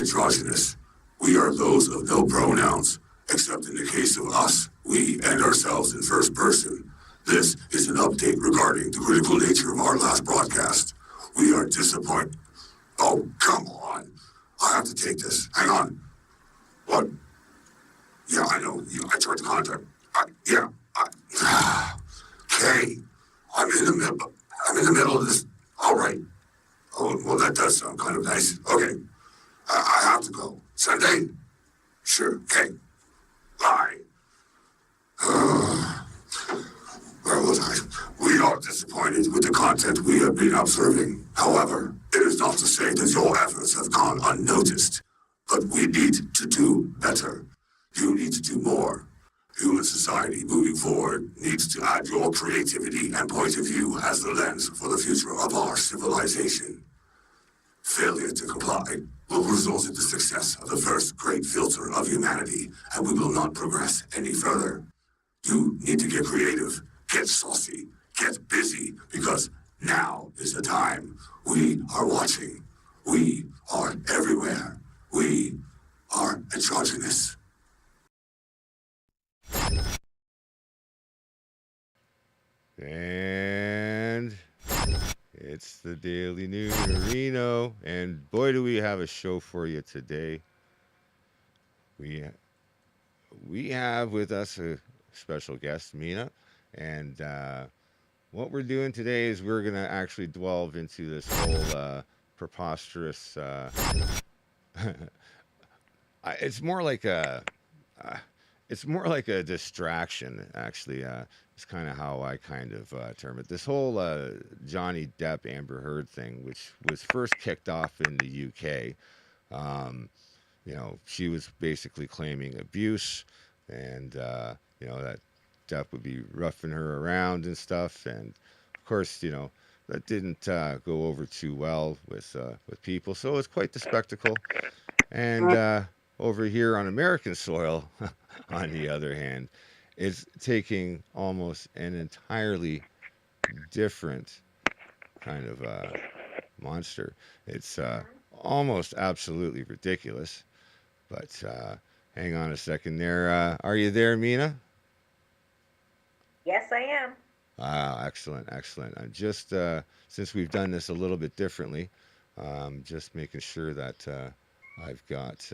androgynous. We are those of no pronouns, except in the case of us, we and ourselves in first person. This is an update regarding the critical nature of our last broadcast. We are disappointed. Oh, come on. I have to take this. Hang on. What? Yeah, I know. I tried to contact. Kay, I'm in the middle of this. All right. Oh, well, that does sound kind of nice. Okay. I have to go. Sunday? Sure. Okay. Bye. Where was I? We are disappointed with the content we have been observing. However, it is not to say that your efforts have gone unnoticed. But we need to do better. You need to do more. Human society moving forward needs to add your creativity and point of view as the lens for the future of our civilization. Failure to comply will result in the success of the first great filter of humanity, and we will not progress any further. You need to get creative, get saucy, get busy, because now is the time. We are watching. We are everywhere. We are androgynous. And it's the Daily Noonerino, and boy, do we have a show for you today. We have with us a special guest, Mina, and what we're doing today is we're going to actually delve into this whole preposterous. It's more like a distraction, actually. It's kind of how I kind of term it. This whole Johnny Depp Amber Heard thing, which was first kicked off in the UK. She was basically claiming abuse, and that Depp would be roughing her around and stuff. And of course, that didn't go over too well with people. So it was quite the spectacle. And over here on American soil, on the other hand, is taking almost an entirely different kind of monster. It's almost absolutely ridiculous. But hang on a second there. Are you there, Mina? Yes, I am. Excellent, excellent. I'm just, since we've done this a little bit differently, just making sure that I've got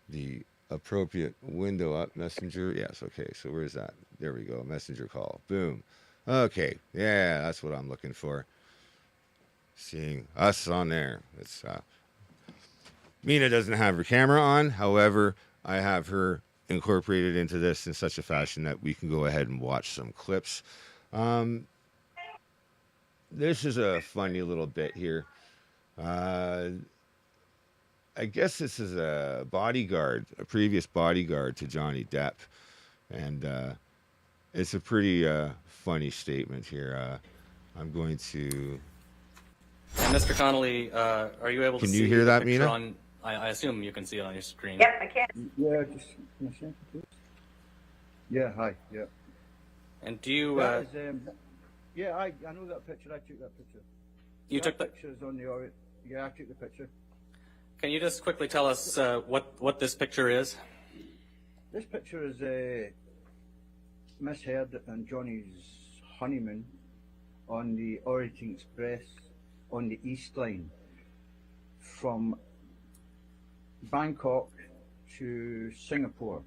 the appropriate window up. Messenger. Yes. Okay. So where's that? There we go. Messenger call. Boom. Okay. Yeah, that's what I'm looking for. Seeing us on there. It's Mina doesn't have her camera on. However, I have her incorporated into this in such a fashion that we can go ahead and watch some clips. This is a funny little bit here. I guess this is a previous bodyguard to Johnny Depp. And it's a pretty funny statement here. I'm going to... And Mr. Connolly, are you able to see... Can you hear that, Mina? I assume you can see it on your screen. Yep, I can. Yeah, just... Can I send it, please? Yeah, hi, yeah. And do you... yeah, I know that picture. I took that picture. You took the... picture's on the... Yeah, I took the picture. Can you just quickly tell us what this picture is? This picture is Miss Heard and Johnny's honeymoon on the Orient Express on the East Line from Bangkok to Singapore.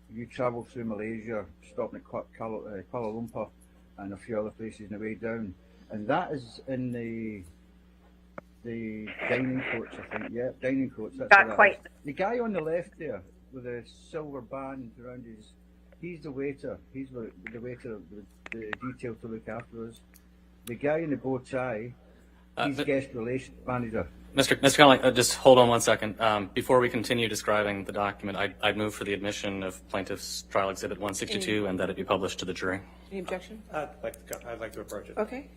You travel through Malaysia, stopping at Kuala Lumpur and a few other places on the way down. And that is in the dining coach, I think. Yeah, dining coach. That's Not quite. The guy on the left there with a silver band around he's the waiter. He's the waiter, the detail to look after us. The guy in the bow tie, he's guest relations manager. Mr. Connolly, just hold on one second. Before we continue describing the document, I'd move for the admission of Plaintiff's Trial Exhibit 162 and that it be published to the jury. Any objection? I'd like to approach it. Okay.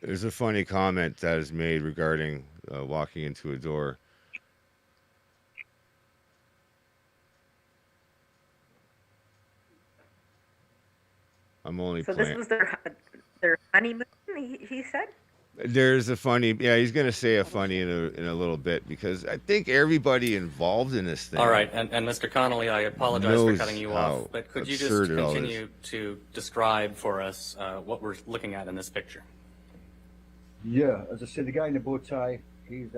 There's a funny comment that is made regarding walking into a door. I'm only So playing. this was their honeymoon, he said? There's a funny, yeah, he's gonna say a funny in a little bit because I think everybody involved in this thing. All right, and Mr. Connolly, I apologize for knows cutting you how off, but could you just absurd it all is. continue to describe for us what we're looking at in this picture? Yeah, as I said, the guy in the bow tie, he's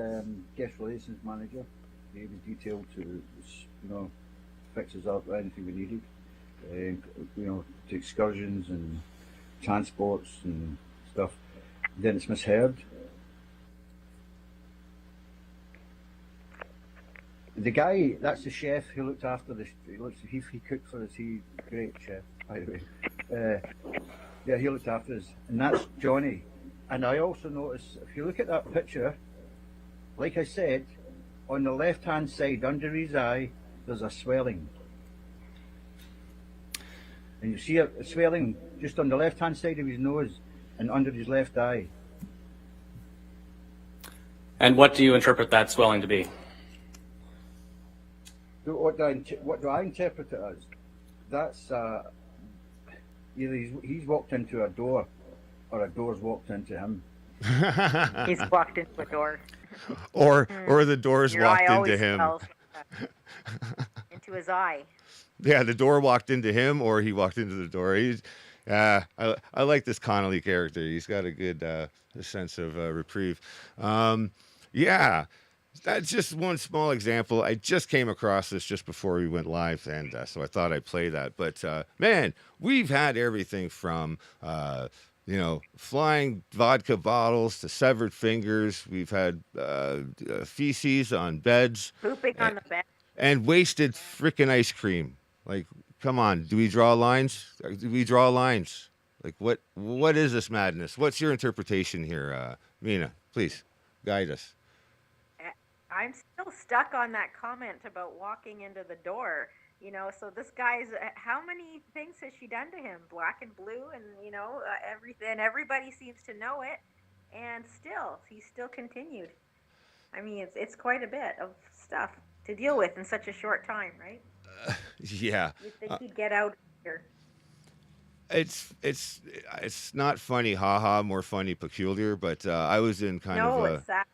guest relations manager. He was detailed to, fix us up anything we needed, to excursions and transports and stuff. Then it's misheard. The guy, that's the chef who looked after this. He cooked for us. He great chef, by the way. Yeah, he looked after us, and that's Johnny. And I also noticed, if you look at that picture, like I said, on the left-hand side under his eye, there's a swelling. And you see a swelling just on the left-hand side of his nose and under his left eye. And what do you interpret that swelling to be? What do I interpret it as? That's either he's walked into a door or a door's walked into him. He's walked into a door. or the door's Your walked eye into always him. smells, into his eye. Yeah, the door walked into him, or he walked into the door. He's, I like this Connolly character. He's got a good sense of reprieve. Yeah, that's just one small example. I just came across this just before we went live, and so I thought I'd play that. But man, we've had everything from flying vodka bottles to severed fingers. We've had feces on beds. Pooping on the bed. And wasted freaking ice cream. Like, come on, do we draw lines? Do we draw lines? Like, what is this madness? What's your interpretation here, Mina? Please, guide us. I'm still stuck on that comment about walking into the door. So this guy's, how many things has she done to him? Black and blue, and everything. Everybody seems to know it, and he still continued. I mean, it's quite a bit of stuff to deal with in such a short time, right? Yeah. You'd think he'd get out here. It's not funny, haha, more funny, peculiar. But I was in kind of it's sad.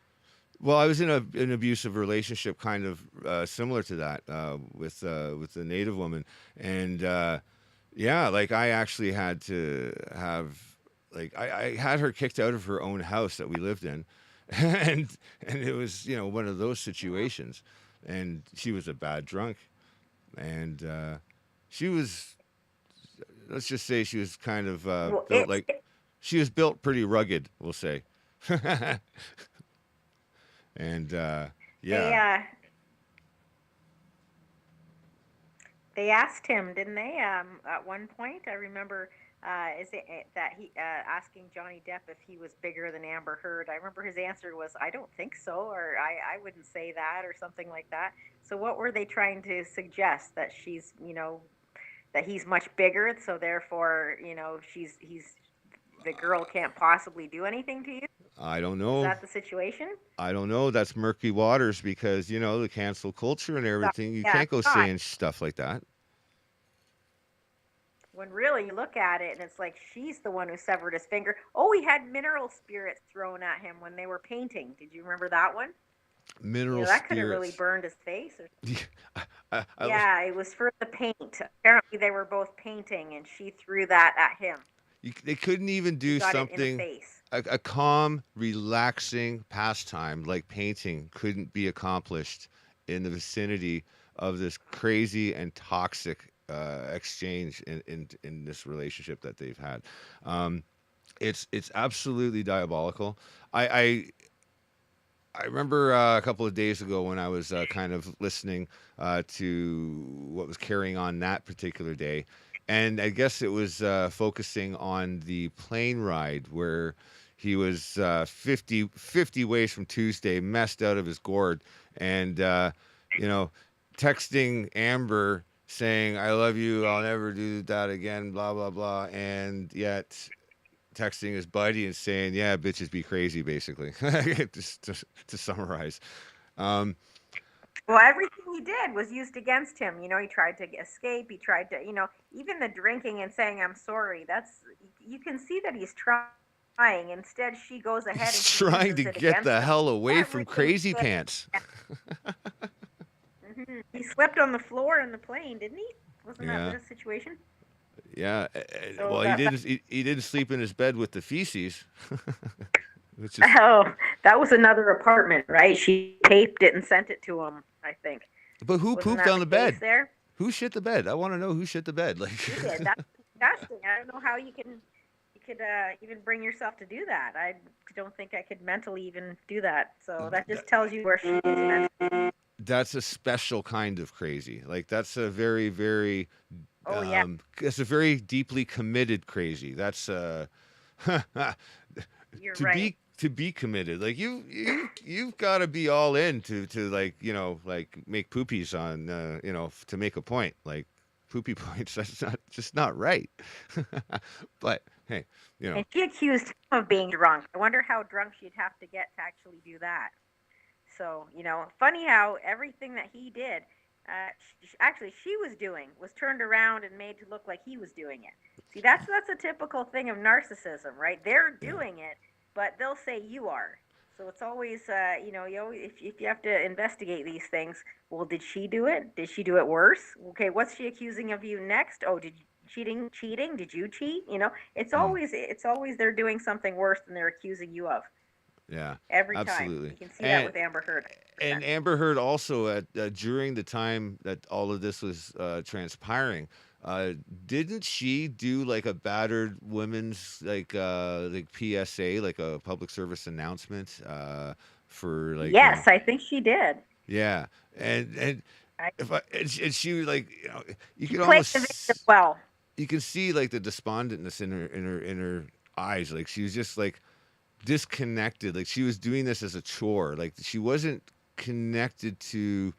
Well, I was in an abusive relationship, kind of similar to that, with a Native woman, and yeah, like I actually had to have, like I had her kicked out of her own house that we lived in, and it was one of those situations, and she was a bad drunk, and she was, let's just say she was kind of she was built pretty rugged, we'll say. And yeah, they asked him, didn't they? At one point, I remember that he asking Johnny Depp if he was bigger than Amber Heard. I remember his answer was, "I don't think so," or "I wouldn't say that," or something like that. So what were they trying to suggest? That she's, that he's much bigger, so therefore, the girl can't possibly do anything to you? I don't know. Is that the situation? I don't know. That's murky waters because, the cancel culture and everything. You can't go saying stuff like that. When really you look at it and it's like she's the one who severed his finger. Oh, he had mineral spirits thrown at him when they were painting. Did you remember that one? Mineral that could have spirits. really burned his face. Yeah, it was for the paint. Apparently they were both painting and she threw that at him. They couldn't even do something. A calm, relaxing pastime like painting couldn't be accomplished in the vicinity of this crazy and toxic exchange in this relationship that they've had. It's absolutely diabolical. I remember a couple of days ago when I was kind of listening to what was carrying on that particular day, and I guess it was focusing on the plane ride where he was 50 ways from Tuesday, messed out of his gourd, and texting Amber saying, "I love you, I'll never do that again," blah, blah, blah, and yet texting his buddy and saying, "Yeah, bitches be crazy," basically, just to summarize. Well, everything he did was used against him. He tried to escape. He tried to, even the drinking and saying, "I'm sorry." You can see that he's trying trying. Instead, she goes ahead and He's she trying to uses it get against the him. hell away That from really Crazy good. Pants. He slept on the floor in the plane, didn't he? Wasn't that Yeah. the situation? Yeah. So Well, that he didn't sleep in his bed with the feces, which is. oh, that was another apartment, right? She taped it and sent it to him, I think. But who Wasn't pooped that on the the case bed? there? Who shit the bed? I want to know who shit the bed. Like. He did. That's disgusting. I don't know how you could even bring yourself to do that. I don't think I could mentally even do that. So that just tells you where she is mentally. That's a special kind of crazy. Like that's a very, very, Oh yeah, it's a very deeply committed crazy. That's you're right. to be committed. Like you've got to be all in to like like make poopies on to make a point. Like poopy points. That's not just not right. But hey, And she accused him of being drunk. I wonder how drunk she'd have to get to actually do that. So, funny how everything that he did, she was doing, was turned around and made to look like he was doing it. See, that's a typical thing of narcissism, right? They're doing it, but they'll say you are. So it's always, if you have to investigate these things, well, did she do it? Did she do it worse? Okay, what's she accusing of you next? Oh, did cheating? Did you cheat? It's always they're doing something worse than they're accusing you of. Yeah, Every time. absolutely. You can see that with Amber Heard. And Amber Heard also during the time that all of this was transpiring, didn't she do like a battered women's like PSA, like a public service announcement for like Yes, I think she did. yeah, and if and she was like you She could played the almost victim well. you can see like the despondentness in her eyes, like she was just like disconnected, like she was doing this as a chore, like she wasn't connected to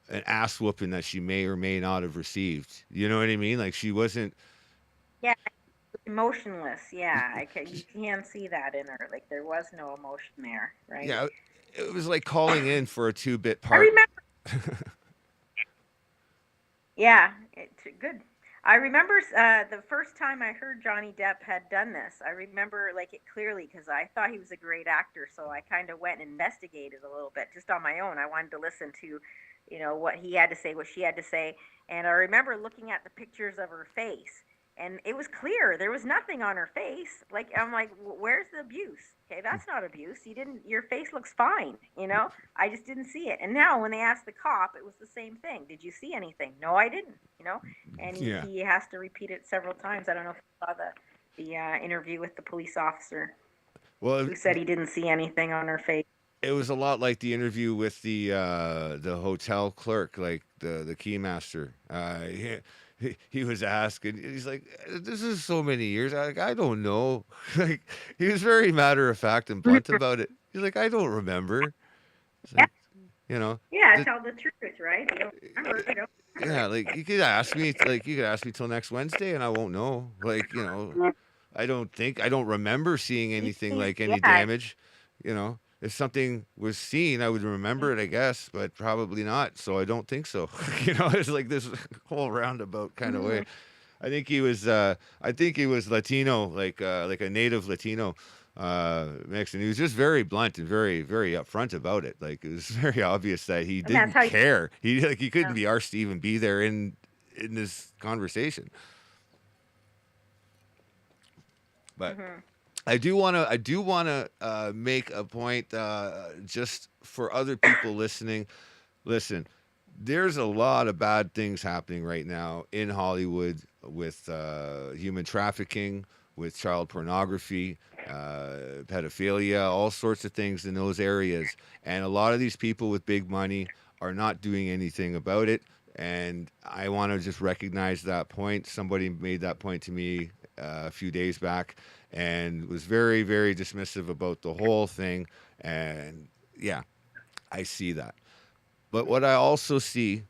an ass whooping that she may or may not have received. You know what I mean? Like she wasn't. Yeah, emotionless. Yeah, you can see that in her. Like there was no emotion there, right? Yeah, it was like calling in for a 2-bit I part. remember. Yeah, it's good. I remember the first time I heard Johnny Depp had done this. I remember like it clearly because I thought he was a great actor, so I kind of went and investigated a little bit just on my own. I wanted to listen to, what he had to say, what she had to say, and I remember looking at the pictures of her face, and it was clear there was nothing on her face. Like I'm like, where's the abuse? Okay, that's not abuse. Your face looks fine. I just didn't see it. And now when they asked the cop, it was the same thing. Did you see anything? No, I didn't. And Yeah. he has to repeat it several times. I don't know if you saw the interview with the police officer Well, who said he didn't see anything on her face. it was a lot like the interview with the hotel clerk, like the keymaster. He was asking, he's like, "This is so many years. I don't know." Like he was very matter of fact and blunt about it. He's like, "I don't remember." It's Yeah, like, you know, yeah, tell the truth, right? You don't remember, you don't remember. yeah, like you could ask me, till next Wednesday, and I won't know. Like I don't remember seeing anything like any Yeah, damage. If something was seen, I would remember it, I guess, but probably not. So I don't think so. It's like this whole roundabout kind of way. I think he was Latino, like a native Latino Mexican. He was just very blunt and very, very upfront about it. Like it was very obvious that he and didn't that's how care. He couldn't yeah. be arsed to even be there in this conversation. But I do want to make a point just for other people listening. Listen, there's a lot of bad things happening right now in Hollywood with human trafficking, with child pornography, pedophilia, all sorts of things in those areas. And a lot of these people with big money are not doing anything about it. And I want to just recognize that point. Somebody made that point to me a few days back and was very, very dismissive about the whole thing. And yeah, I see that. But what I also see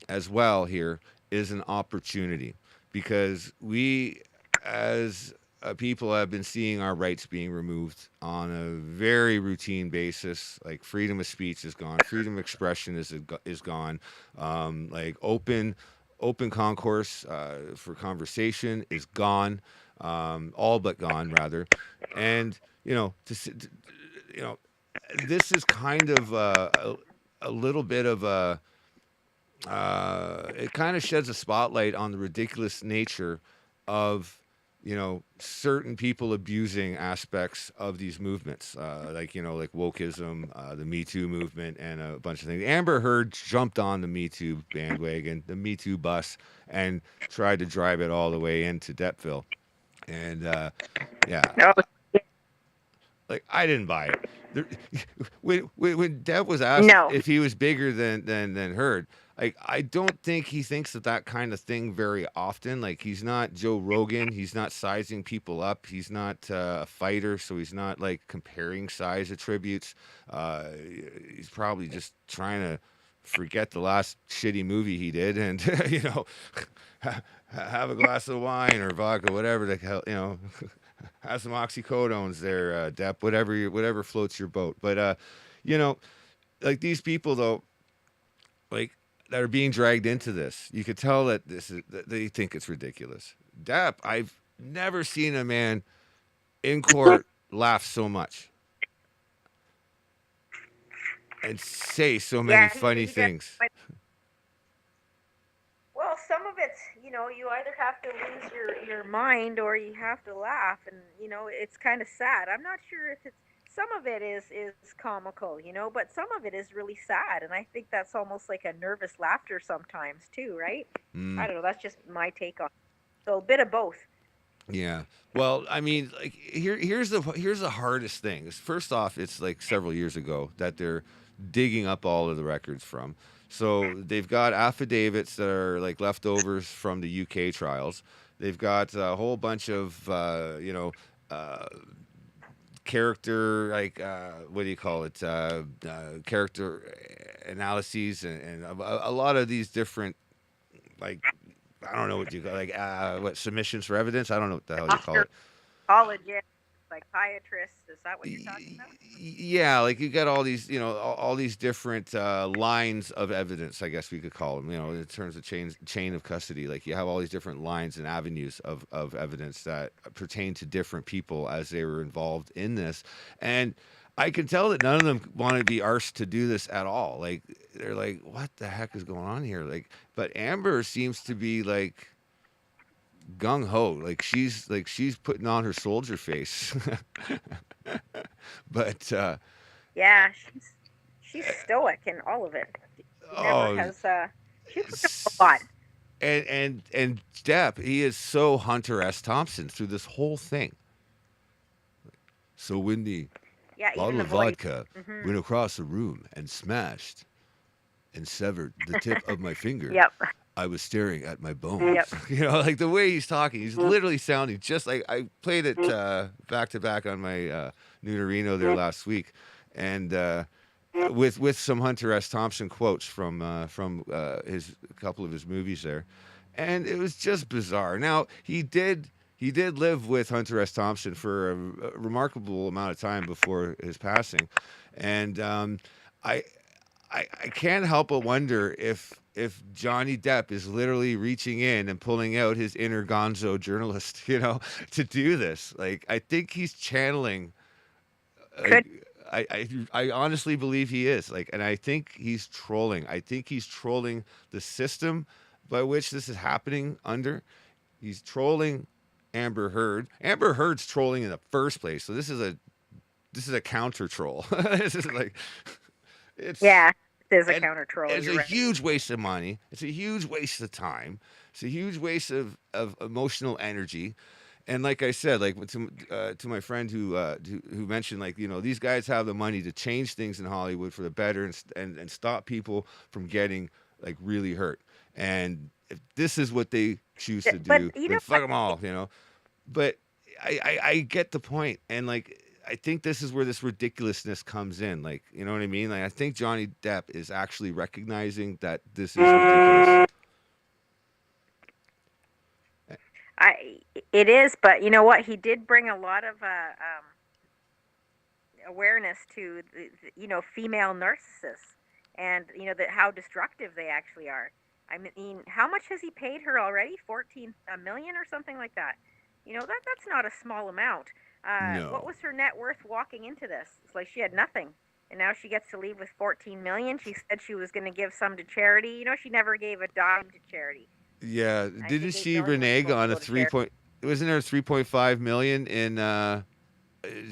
as well here is an opportunity because we, as people, have been seeing our rights being removed on a very routine basis. Like freedom of speech is gone, freedom of expression is gone. Like open concourse for conversation is gone. all but gone rather, and you know, this is kind of a little bit of a it kind of sheds a spotlight on the ridiculous nature of certain people abusing aspects of these movements, like like wokeism, the Me Too movement, and a bunch of things. Amber Heard jumped on the Me Too bandwagon, the Me Too bus, and tried to drive it all the way into Deppville. And yeah, No. like I didn't buy it. There, when Depp was asked No. if he was bigger than Heard, like I don't think he thinks of that kind of thing very often. Like he's not Joe Rogan. He's not sizing people up. He's not a fighter, so he's not like comparing size attributes. He's probably just trying to forget the last shitty movie he did, and have a glass of wine or vodka, whatever the hell, have some oxycodones there, Depp, whatever floats your boat. But like these people though, like that are being dragged into this, you could tell that that they think it's ridiculous. Depp, I've never seen a man in court laugh so much and say so many funny things. Well, some of it's, you either have to lose your mind or you have to laugh, and it's kind of sad. I'm not sure if it's some of it is comical, but some of it is really sad, and I think that's almost like a nervous laughter sometimes too, right? I don't know. That's just my take on it. So a bit of both. Yeah. Well, I mean, like here's the hardest thing. First off, it's like several years ago that they're digging up all of the records from. So they've got affidavits that are like leftovers from the UK trials. They've got a whole bunch of character, like what do you call it? Character analyses and a lot of these different, like, I don't know what you call, like what, submissions for evidence. I don't know what the hell you call it. Psychologist, psychiatrist. Is that what you're talking about? Yeah, like you got all these, all these different lines of evidence, I guess we could call them, in terms of chain of custody. Like you have all these different lines and avenues of evidence that pertain to different people as they were involved in this. And I can tell that none of them want to be arsed to do this at all. Like they're like, what the heck is going on here? Like, but Amber seems to be like gung ho, like she's putting on her soldier face. But yeah, she's stoic in all of it. She never has she's a lot. And Depp, he is so Hunter S. Thompson through this whole thing. So when the bottle of vodka went across the room and smashed and severed the tip of my finger. Yep. I was staring at my bones. Yep. Like the way he's talking, he's literally sounding just like I played it back to back on my Noonerino there last week, and with some Hunter S. Thompson quotes from his a couple of his movies there, and it was just bizarre. Now he did live with Hunter S. Thompson for a remarkable amount of time before his passing, and I can't help but wonder if Johnny Depp is literally reaching in and pulling out his inner gonzo journalist, to do this. Like, I think he's channeling. I honestly believe he is. Like, and I think he's trolling. I think he's trolling the system by which this is happening under. He's trolling Amber Heard. Amber Heard's trolling in the first place. So this is a counter troll. This is like. It's a counter troll. It's a huge waste of money. It's a huge waste of time. It's a huge waste of emotional energy. And like I said, like to my friend who mentioned, like, these guys have the money to change things in Hollywood for the better and stop people from getting like really hurt. And if this is what they choose to do, then fuck them all, But I get the point, and like. I think this is where this ridiculousness comes in. Like, you know what I mean? Like, I think Johnny Depp is actually recognizing that this is ridiculous. It is, but you know what? He did bring a lot of awareness to the female narcissists, and how destructive they actually are. I mean, how much has he paid her already? 14 million or something like that. That's not a small amount. What No. was her net worth walking into this? It's like she had nothing. And now she gets to leave with 14 million. She said she was going to give some to charity. She never gave a dime to charity. Yeah, I didn't think 8 she million was renege supposed to on a go to three charity. point? Wasn't there 3.5 million in?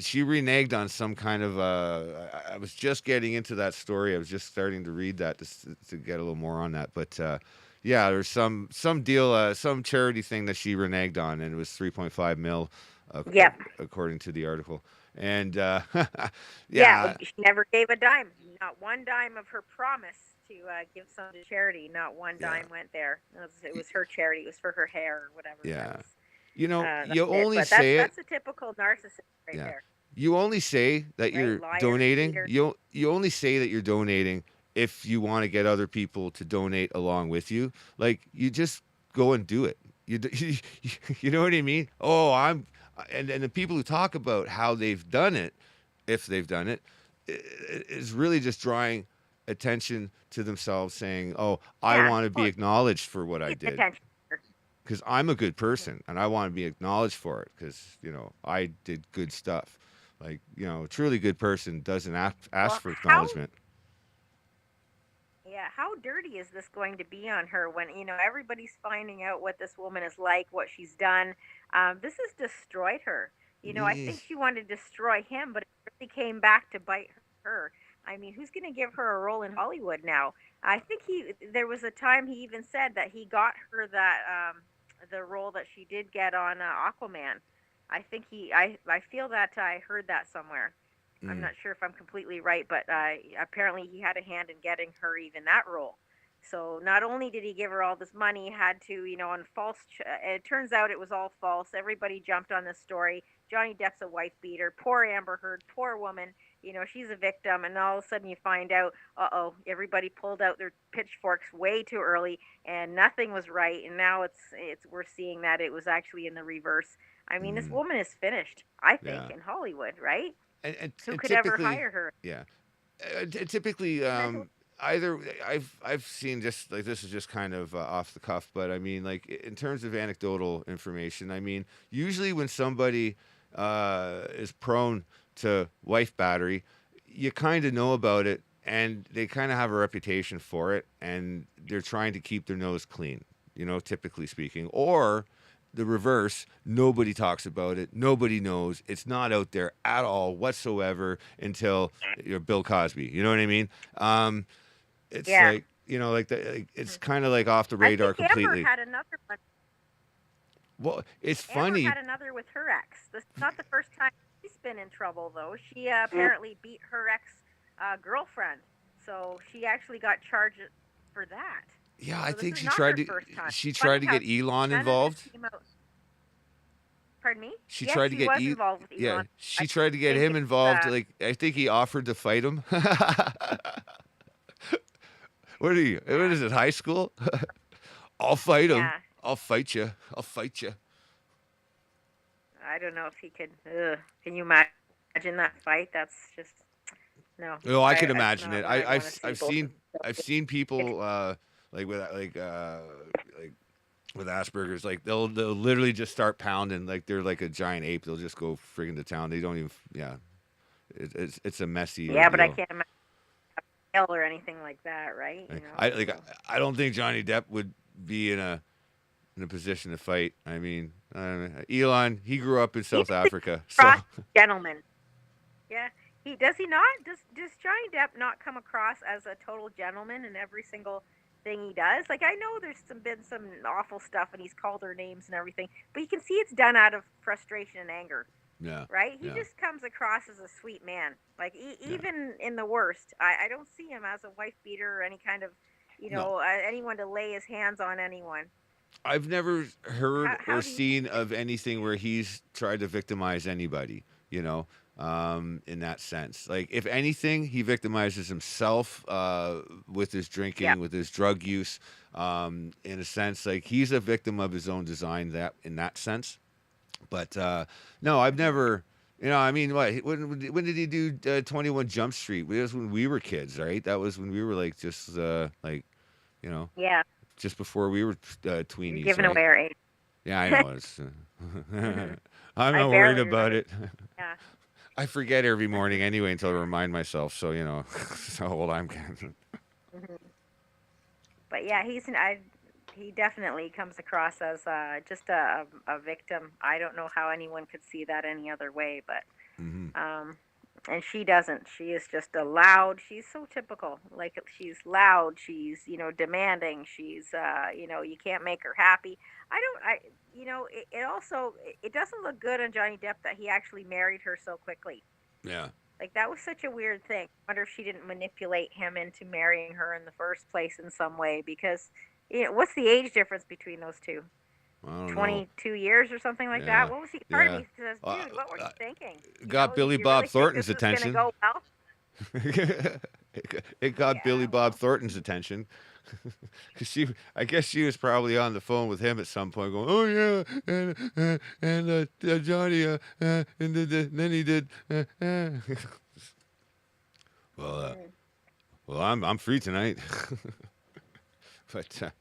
She reneged on some kind of. I was just getting into that story. I was just starting to read that to get a little more on that. But yeah, there's some deal, some charity thing that she reneged on, and it was 3.5 mil, Yep. according to the article. And Yeah, yeah, she never gave a dime. Not one dime of her promise to give some to charity. Not one yeah, dime went there. It was her charity. It was for her hair or whatever. yeah. That's You it. only But that's say it. that's a typical narcissist right Yeah. there, You only say that right? you're Liar, donating. cheater. You only say that you're donating if you want to get other people to donate along with you. Like you just go and do it. You know what I mean? Oh, and the people who talk about how they've done it, if they've done it, is really just drawing attention to themselves, saying, "Oh, I Yeah. want to be Well, acknowledged for what I get did." attention. Because I'm a good Mhm. person and I want to be acknowledged for it because, I did good stuff. Like, a truly good person doesn't ask Well, for how acknowledgement. Yeah, how dirty is this going to be on her when, everybody's finding out what this woman is like, what she's done? This has destroyed her. I Eh, think she wanted to destroy him, but it really came back to bite her. I mean, who's going to give her a role in Hollywood now? I think there was a time he even said that he got her the role that she did get on Aquaman. I feel that I heard that somewhere. I'm mm, not sure if I'm completely right, but apparently he had a hand in getting her even that role. So not only did he give her all this money, he had to, on false. It turns out it was all false. Everybody jumped on this story. Johnny Depp's a wife beater. Poor Amber Heard. Poor woman. She's a victim, and all of a sudden you find out, everybody pulled out their pitchforks way too early, and nothing was right. And now it's we're seeing that it was actually in the reverse. I mean, this mm, woman is finished. I think yeah. in Hollywood, right? And, and, Who and could ever typically, hire her? yeah. Typically, Mental. either I've seen, just like, this is just kind of off the cuff, but I mean, like, in terms of anecdotal information, I mean, usually when somebody is prone to wife battery, you kind of know about it, and they kind of have a reputation for it, and they're trying to keep their nose clean, typically speaking, or the reverse. Nobody talks about it. Nobody knows. It's not out there at all whatsoever until you're Bill Cosby. You know what I mean? It's Yeah. like, it's Mhm. kind of like off the I radar think Amber completely. had another one. Well, it's Amber funny. had another with her ex. This is not the first time she's been in trouble, though. She apparently beat her ex girlfriend, so she actually got charged for that. Yeah, I So this think is not her first time. she tried Funny to how get Elon none of this involved. came out. Pardon me? She Yes, tried to she get was involved with yeah, Elon. she I tried to get think him it involved. Like, I think he offered to fight him. What are you? What yeah, is it? High school? I'll fight him. yeah. I'll fight you. I'll fight you. I don't know if he could. Can you imagine that fight? That's just no. No, I could That's imagine not it. what I want to see. I've Both of seen them. people like with like with Asperger's, like they'll literally just start pounding like they're like a giant ape. They'll just go friggin' to town. They don't even, yeah. It's a messy Yeah, but I ordeal. can't imagine hell or anything like that, right? So I don't think Johnny Depp would be in a position to fight. I mean, I don't know. Elon, he grew up in he South Africa, so cross gentleman. Yeah, does he not? Does Johnny Depp not come across as a total gentleman in every single thing he does? Like I know there's been some awful stuff and he's called her names and everything, but you can see it's done out of frustration and anger, yeah, right? He yeah, just comes across as a sweet man. Like yeah. even in the worst, I don't see him as a wife beater or any kind of, No, anyone to lay his hands on anyone. I've never heard or How do you? seen of anything where he's tried to victimize anybody, in that sense. Like, if anything, he victimizes himself with his Yeah. drinking, with his drug use. In a sense, like, he's a victim of his own design, that in that sense. But no, I've Hmm. never. I mean, when did he do 21 Jump Street? It was when we were kids, right? That was when we were like just like, you know, Yeah. just before we were You're tweenies, giving right? away our age. Yeah, I know. It's, Mhm. I'm I not worried barely about remember. it. Yeah. I forget every morning anyway until I remind myself. So how old I'm getting. Mhm. But yeah, he definitely comes across as just a victim. I don't know how anyone could see that any other way, but Hmm. um, and she doesn't. She is just a loud. She's so typical. Like she's loud. She's demanding. She's you can't make her happy. It also it doesn't look good on Johnny Depp that he actually married her so quickly. Yeah. Like that was such a weird thing. I wonder if she didn't manipulate him into marrying her in the first place in some way because what's the age difference between those two? I don't know. 22 years or something like that. Yeah. What was he? Part of Yeah. me says, Uh, dude, what were uh, you thinking? got Did Billy you Bob really think Thornton's this was gonna attention. go well? It got Billy Yeah, Bob well, Thornton's attention. Cause I guess she was probably on the phone with him at some point, going, "Oh yeah, and Johnny, then he did." Well, mhm, I'm free tonight, but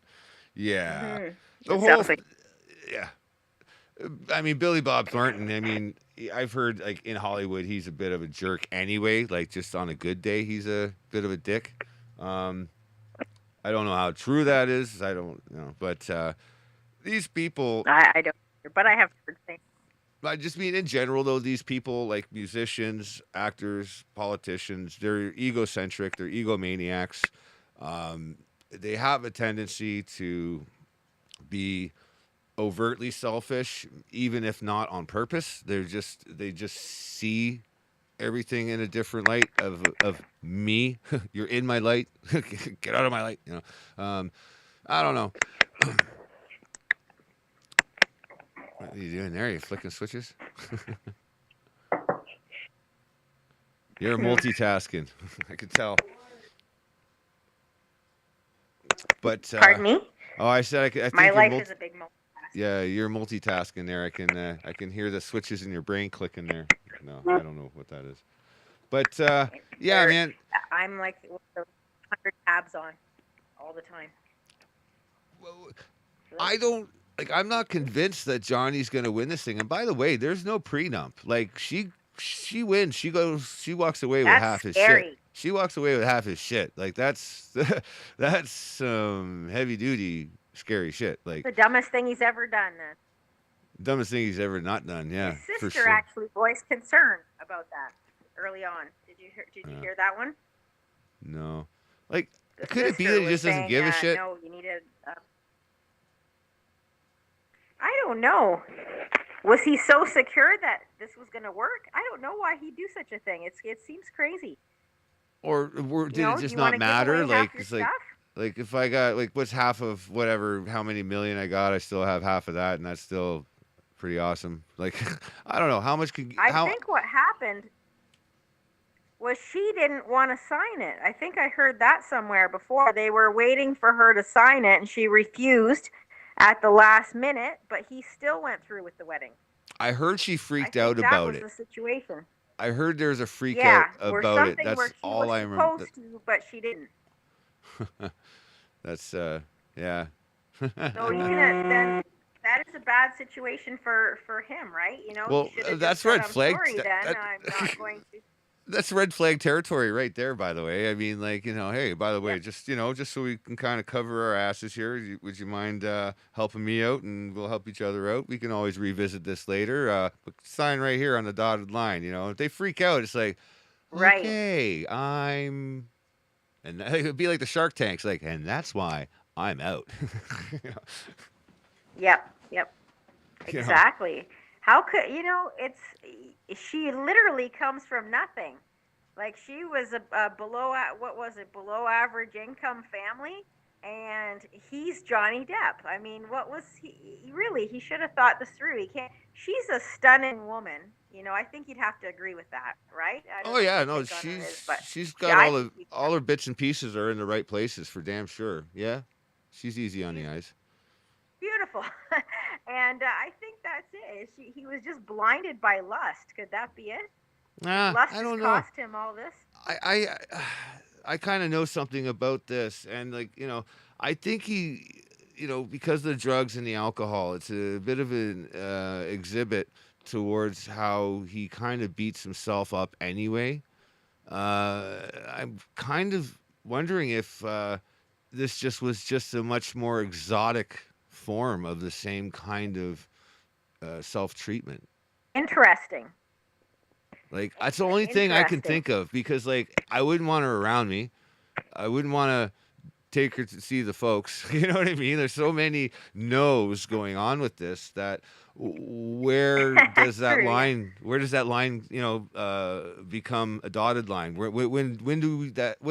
yeah, mhm. the It whole sounds like yeah. I mean, Billy Bob Thornton. I mean, I've heard like in Hollywood, he's a bit of a jerk anyway. Like just on a good day, he's a bit of a dick. Um, I don't know how true that is. I don't know, but these people. I don't, but I have heard things. I just mean in general, though, these people like musicians, actors, politicians, they're egocentric, they're egomaniacs. Um, they have a tendency to be overtly selfish, even if not on purpose. They just see everything in a different light of me. You're in my light. Get out of my light. I don't know. What are you doing there? Are you flicking switches? You're multitasking. I could tell. But Pardon me. oh, I said I My think you're life is a big multitask. yeah, you're multitasking there. I can hear the switches in your brain clicking there. No, I don't know what that is. But yeah, There, man. I'm like with the 100 tabs on all the time. I don't like. I'm not convinced that Johnny's going to win this thing. And by the way, there's no prenup. Like she wins. She walks away with half That's his shit. scary. She walks away with half his shit. Like that's that's some heavy duty scary shit. Like The dumbest thing he's ever done. dumbest thing he's ever not done. His Yeah, for sister sure. actually voiced concern about that early on. Did you Yeah. hear that one? No, like The could it be that sister he was just doesn't saying, give a shit? no, you need to. I don't know. Was he so secure that this was going to work? I don't know why he'd do such a thing. It seems crazy. Or did it Do just you want not to give matter? away Like half your it's stuff? like if I got like what's half of whatever how many million I got, I still have half of that, and that's still pretty awesome. Like I don't know how much could I how think what happened was she didn't want to sign it. I think I heard that somewhere before. They were waiting for her to sign it, and she refused at the last minute, but he still went through with the wedding. I heard she I freaked think out that about was it. the situation. I heard there's a freak out Yeah, or about it. something where That's she all was I remember. supposed to, but she didn't. That's yeah. So you can then that is a bad situation for him, right? Well, He should have that's just said, red "I'm flag. sorry, then I'm not going to." That's red flag territory right there, by the way. I mean, like, hey, by the way, Yep. just so we can kind of cover our asses here, would you mind helping me out and we'll help each other out? We can always revisit this later. But sign right here on the dotted line. If they freak out, it's like, Right. okay, and it would be like the Shark Tanks, like, and that's why I'm out. You know, Yep. you know. Exactly. How could she literally comes from nothing. Like she was a below average income family, and he's Johnny Depp. I mean, what was he should have thought this through. He can't. She's a stunning woman. I think you'd have to agree with that, right? I don't Oh know what yeah, your no, take on it is, but she's got I think she's all her bits and pieces are in the right places for damn sure. Yeah, she's easy on the eyes. beautiful. And I think that's it. He was just blinded by lust. Could that be it? Lust I has don't know. cost him all this. I kind of know something about this, and like I think because of the drugs and the alcohol, it's a bit of an exhibit towards how he kind of beats himself up anyway. I'm kind of wondering if this was just a much more exotic form of the same kind of self-treatment. Interesting. Like, that's the only thing I can think of, because, like, I wouldn't want her around me. I wouldn't want to take her to see the folks. You know what I mean? There's so many no's going on with this that where does that True, line? Where does that line? Become a dotted line? When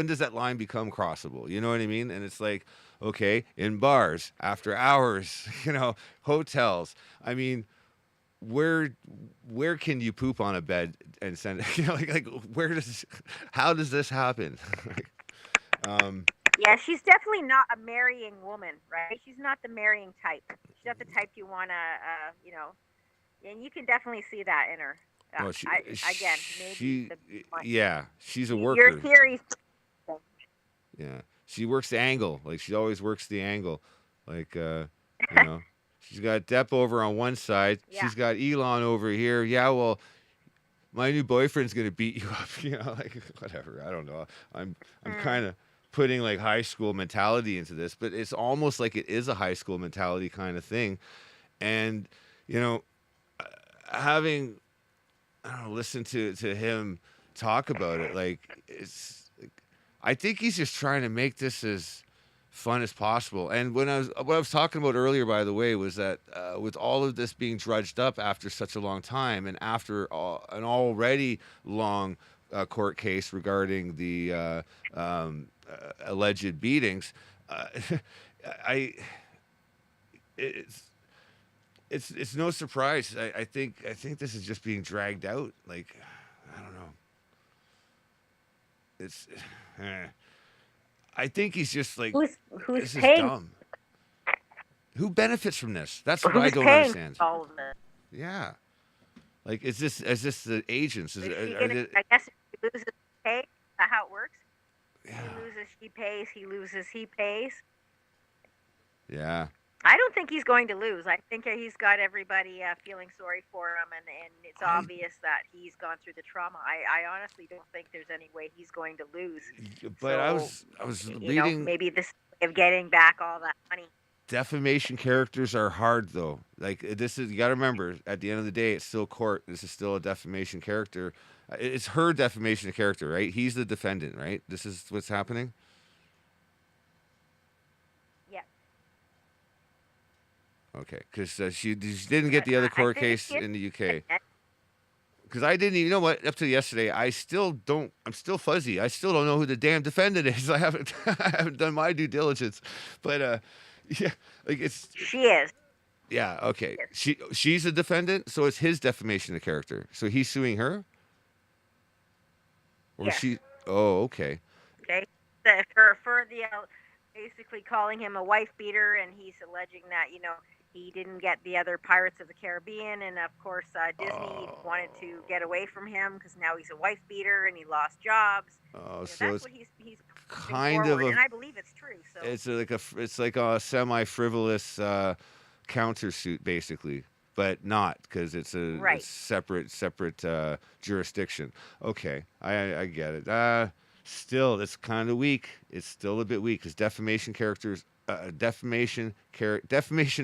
does that line become crossable? You know what I mean? And it's like, okay, in bars, after hours, hotels. I mean, where can you poop on a bed and send it? How does this happen? Yeah, she's definitely not a marrying woman, right? She's not the marrying type. She's not the type you want to, and you can definitely see that in her. Well, she's a worker. Your theories. Yeah, she works the angle. Like, she always works the angle. Like, she's got Depp over on one side. Yeah. She's got Elon over here. Yeah, well, my new boyfriend's gonna beat you up. Like, whatever. I don't know. I'm kind of putting like high school mentality into this, but it's almost like it is a high school mentality kind of thing. And having listened to him talk about it, like, I think he's just trying to make this as fun as possible. And what I was talking about earlier, by the way, was that with all of this being drudged up after such a long time, and after an already long court case regarding the alleged beatings, it's no surprise. I think this is just being dragged out. Like, I don't know. I think he's just like, who's this is paying? dumb. Who benefits from this? That's what Who's I don't paying understand. for all of this? Yeah. Like, is this the agents? I guess if he loses, pay. Is that how it works? Yeah. He loses, she pays. He loses, he pays. Yeah. I don't think he's going to lose. I think he's got everybody feeling sorry for him, and it's obvious that he's gone through the trauma. I honestly don't think there's any way he's going to lose. But so, I was reading. Maybe this way of getting back all that money. Defamation characters are hard, though. Like, you got to remember, at the end of the day, it's still court. This is still a defamation character. It's her defamation character, right? He's the defendant, right? This is what's happening. Yeah. Okay, because she didn't get the other court case in the UK. Because I didn't even, you know what, up to yesterday, I'm still fuzzy. I still don't know who the damn defendant is. I haven't done my due diligence. But, yeah, like, She is. Yeah, okay. She's a defendant, so it's his defamation of character. So he's suing her? Or yes. she? Oh, okay. Okay. For the basically calling him a wife beater, and he's alleging that, he didn't get the other Pirates of the Caribbean, and of course Disney wanted to get away from him because now he's a wife beater and he lost jobs. Oh, so that's it's what he's kind forward, of and I believe it's true. So it's like a semi-frivolous countersuit, basically, but not, because it's a separate jurisdiction. Okay, I get it. Still, it's kind of weak. It's still a bit weak, because defamation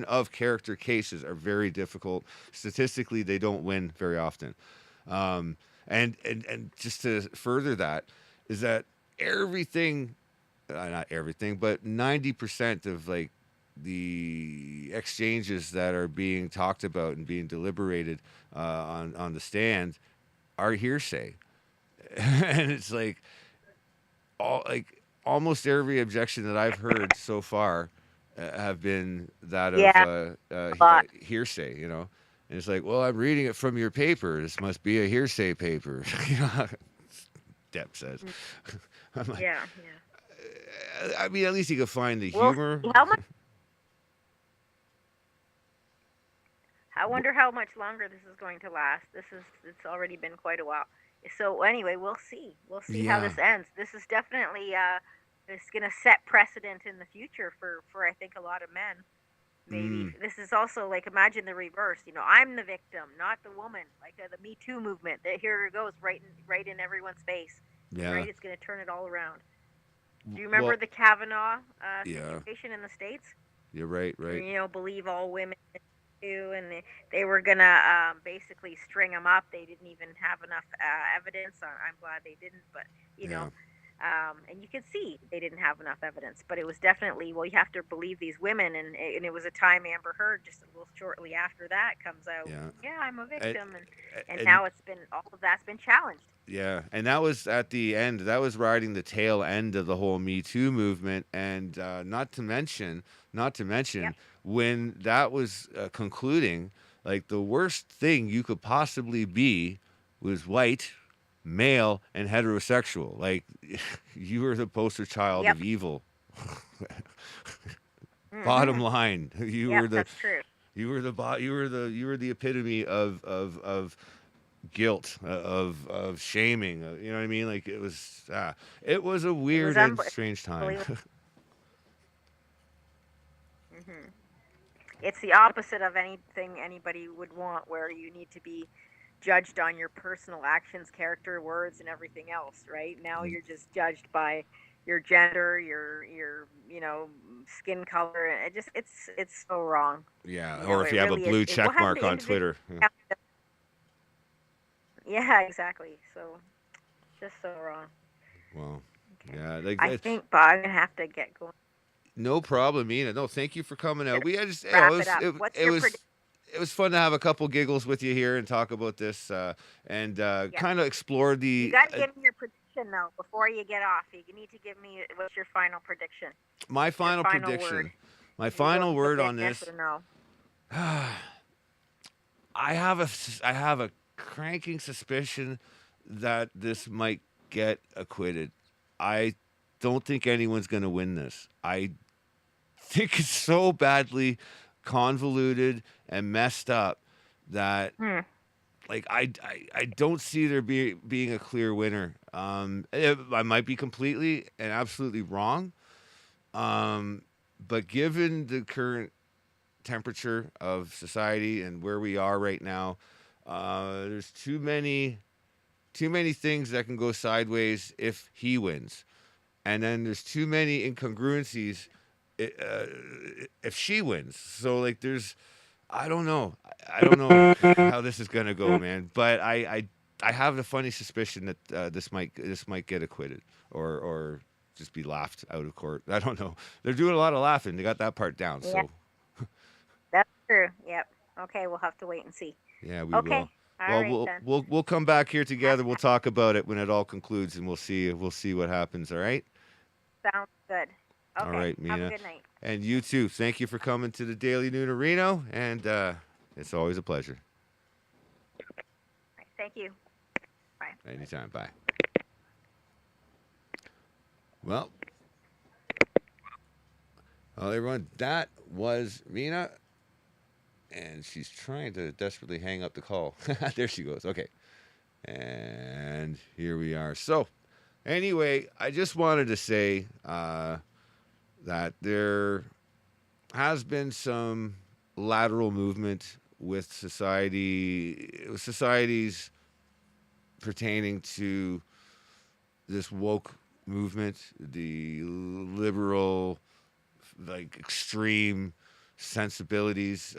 of character cases are very difficult. Statistically, they don't win very often. And just to further that, is that everything, not everything, but 90% of like the exchanges that are being talked about and being deliberated on the stand are hearsay. And it's like almost every objection that I've heard so far have been that of hearsay, and it's like, well, I'm reading it from your paper. This must be a hearsay paper. Depp says. I'm like, yeah. I mean, at least you can find the humor. I wonder how much longer this is going to last. It's already been quite a while. So anyway, we'll see. We'll see how this ends. This is definitely it's going to set precedent in the future for I think a lot of men. maybe this is also like, imagine the reverse. I'm the victim, not the woman. Like the Me Too movement. That here it goes, right in everyone's face. Yeah. Right, it's going to turn it all around. Do you Well, remember the Kavanaugh yeah. situation in the States? You're right. Believe all women too, and they were gonna basically string them up. They didn't even have enough evidence. I'm glad they didn't, but Yeah. and you can see they didn't have enough evidence. But it was definitely, well, you have to believe these women, and it was a time Amber Heard just a little shortly after that comes out. Yeah. I'm a victim, and And now all of that's been challenged. yeah, and that was at the end. That was riding the tail end of the whole Me Too movement, and not to mention, Yep. when that was concluding, like the worst thing you could possibly be was white, male, and heterosexual. Like you were the poster child Yep. of evil. Bottom line, you were the That's true. you were the epitome of guilt, of shaming. You know what I mean? Like it was a weird and strange time. It's the opposite of anything anybody would want, where you need to be judged on your personal actions, character, words, and everything else. Right now, you're just judged by your gender, your skin color, and it's so wrong. Yeah, or if you have a blue check mark on Twitter. Yeah, exactly. So, just so wrong. Well, yeah. I think, but I'm gonna have to get going. No problem, Ina. No, thank you for coming out. We just Wrap it up. What's your prediction? It was fun to have a couple giggles with you here and talk about this and kind of explore the. You got to give me your prediction though before you get off. You need to give me what's your final prediction. My final prediction. Word. My final word on this. Yes or no? I have a cranking suspicion that this might get acquitted. I don't think anyone's going to win this. I think it's so badly convoluted and messed up that like I don't see there being a clear winner. I might be completely and absolutely wrong. But given the current temperature of society and where we are right now, there's too many things that can go sideways if he wins. And then there's too many incongruencies if she wins. So like I don't know how this is gonna go, man. But I have a funny suspicion that this might get acquitted or just be laughed out of court. I don't know. They're doing a lot of laughing. They got that part down. Yeah. So that's true. Yep. Okay, we'll have to wait and see. Yeah, we will. Well, right, we'll come back here together. We'll talk about it when it all concludes, and we'll see what happens. All right. Sounds good. Okay. All right, Mina. Have a good night. And you too. Thank you for coming to the Daily Noonerino, and it's always a pleasure. Right, thank you. Bye. Anytime. Bye. Well, everyone, that was Mina, and she's trying to desperately hang up the call. There she goes. Okay. And here we are. So, anyway, I just wanted to say that there has been some lateral movement with societies pertaining to this woke movement, the liberal, like extreme sensibilities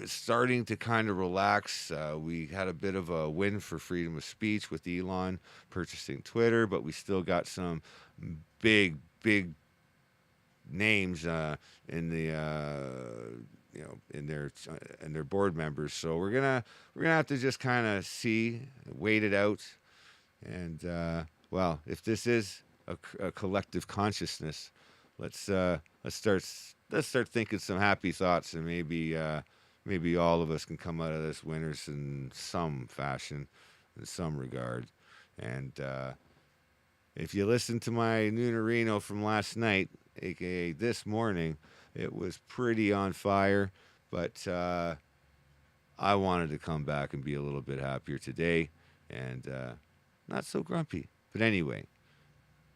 starting to kind of relax. We had a bit of a win for freedom of speech with Elon purchasing Twitter, but we still got some big names in the in their board members. So we're gonna have to just kind of wait it out, and well, if this is a collective consciousness, let's start thinking some happy thoughts, and maybe all of us can come out of this winners in some fashion, in some regard. And if you listen to my Noonerino from last night, aka this morning, it was pretty on fire, but I wanted to come back and be a little bit happier today, and not so grumpy. But anyway,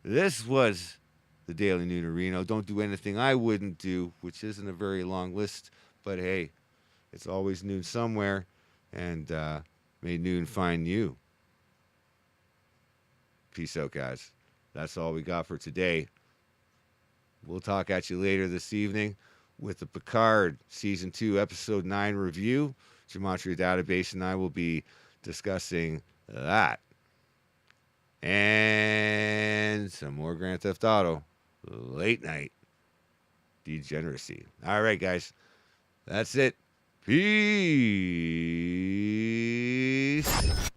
this was the Daily Noonerino. Don't do anything I wouldn't do, which isn't a very long list, but hey, it's always noon somewhere, and may noon find you. Peace out, guys. That's all we got for today. We'll talk at you later this evening with the Picard Season 2, Episode 9 review. Gematria Database and I will be discussing that. And some more Grand Theft Auto. Late night degeneracy. All right, guys. That's it. Peace.